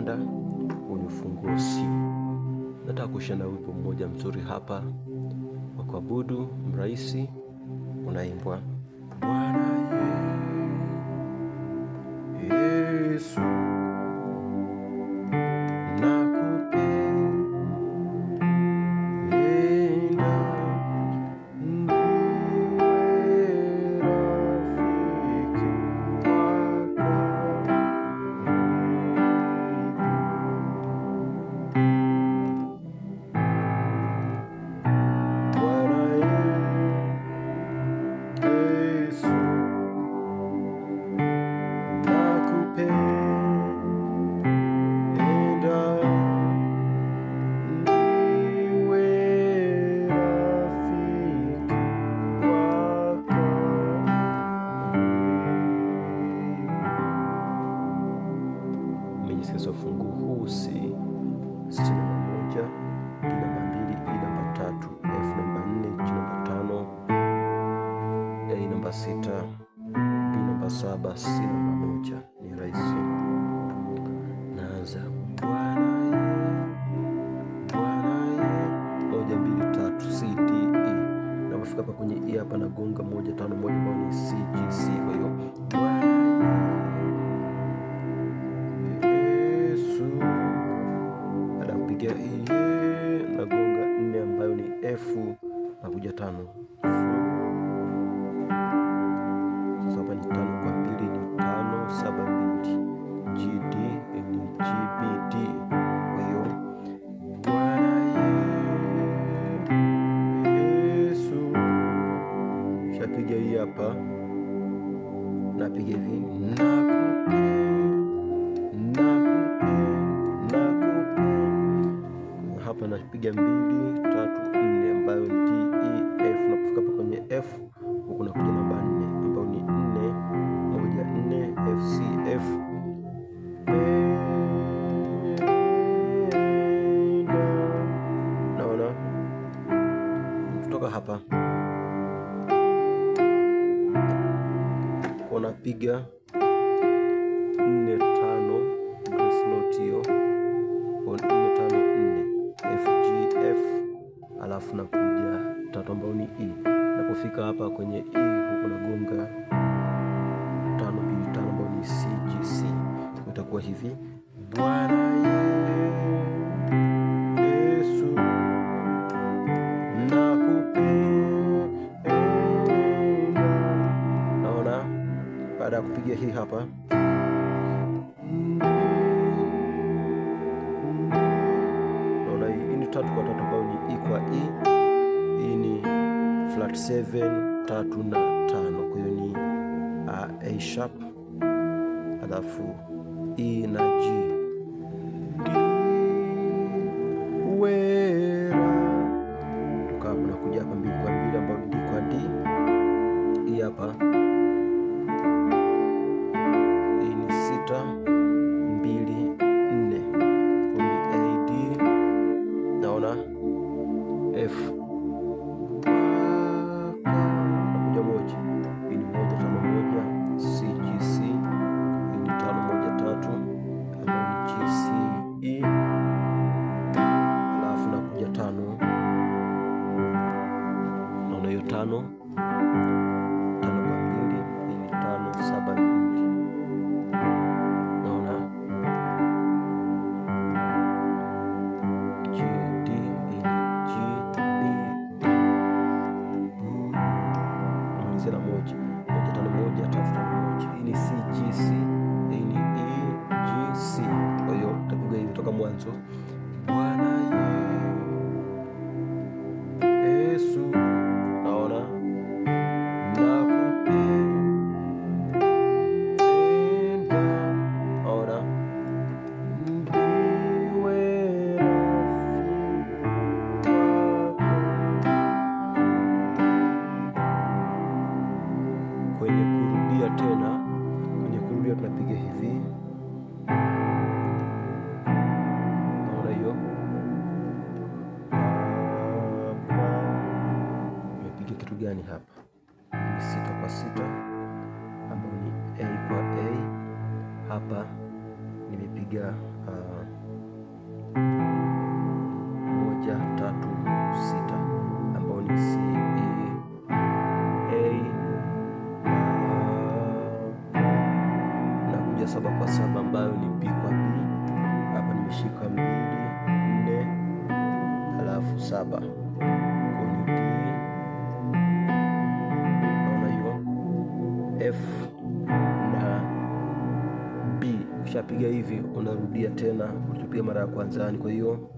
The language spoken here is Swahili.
kupanda kwenye ufunguo C. Nataka kushia na wimbo mmoja mzuri hapa wa kuabudu mrahisi, unaimbwa Bwana Yesu ufunguo huu C, C namba 1, D namba 2, E namba 3, F namba 4, G namba 5, A namba 6, B namba 7, C namba 1. Ni rahisi. Naanza Bwana moja, mbili, tatu, C, D, E. Napofika hapa kwenye E hapa nagonga 1 5 1 ambao ni C, G, C. Kwa hiyo piga E nagonga 4 ambayo ni F na kuja 5. Sasa hapa ni 5 kwa 2 ni 5 7 2. G D ni G B D. Kwa hiyo Bwana Yesu, shapiga hii hapa, napiga hivi hapa napiga 2 3 4 ambayo ni D E F. Napofika hapa kwenye F huku nakuja namba 4 ambayo ni 4 1 4 F C F. Naona kutoka hapa unapiga 4 5 grace note hiyo 4 5 4 F G F, alafu nakuja 3 ambao ni E. Napofika hapa kwenye E huko nagonga 5 2 5 ambao ni C G C. Itakuwa hivi Bwana Yesu nakupenda. Naona baada ya kupiga hii hapa tatu kwa tatu ambayo ni E kwa E. Hii ni flat 7 3 na 5. Kwa hiyo ni A sharp alafu E na G. Wera toka hapo nakuja hapa 2 kwa 2 ambayo ni D kwa D. Hii hapa hii ni 6 2 4 kwa ni A D. Naona F nakuja 1. Hii ni 1 5 1 C G C. Hii ni 5 1 3 ambayo ni G C E. Alafu nakuja 5. Naona hiyo 5 kwa 2. Hii ni 5 7 2. Naona G D G B D. Malizia na 1 1 5 1 3 5 1. Hii ni C G C. Hii ni E G C. Kwa hiyo utapiga hivi kutoka mwanzo. Bwana Yesu naona nakupenda. Naona kwenye kurudia tena, kwenye kurudia tunapiga hivi. Naona hiyo nimepiga kitu gani hapa? 6 kwa 6 ambayo ni A kwa A. Hapa nimepiga 1 3 6 ambao ni C E A na kuja 7 kwa 7 ambayo ni B kwa B. Hapa nimeshika 2 4 halafu 7 kwa ni D. Naona hiyo F na B. Ukishapiga hivi unarudia tena ulichopiga mara ya kwanza. Kwa hiyo